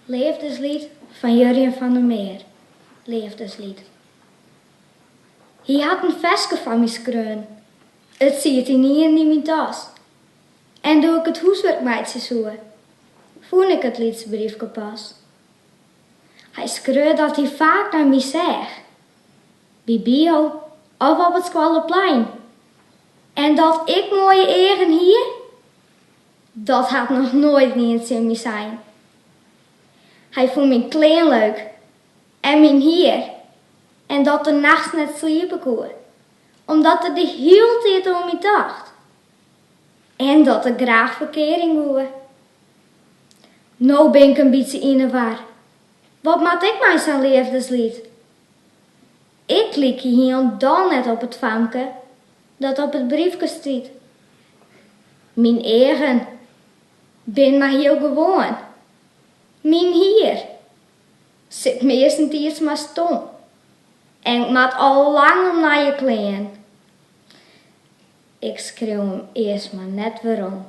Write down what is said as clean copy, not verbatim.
Liefdeslied van Jurjen van der Meer. Liefdeslied. Hij had een veske van mij skreun. Het ziet hij niet in mijn tas. En doe ik het huiswerkmeidje zo, vond ik het liefdesbriefje pas. Hij schreeuwde dat hij vaak naar mij zegt. Bij bio of op het schoolplein. En dat ik mooie egen hier, dat had nog nooit niet in mij zijn. Hij vond mijn klein leuk en mijn hier. En dat de nachts net sliepen kon, omdat er de hele tijd om mij dacht. En dat er graag verkering woe. Nou ben ik een beetje in de war. Wat maak ik mij zo'n liefdeslied? Ik klik hier dan net op het famke dat op het briefje staat. Mijn eigen ben maar heel gewoon. Mijn hier zit meestens maar stom. En ik maak al lang om naar je klein. Ik schreeuw hem eerst maar net weer om.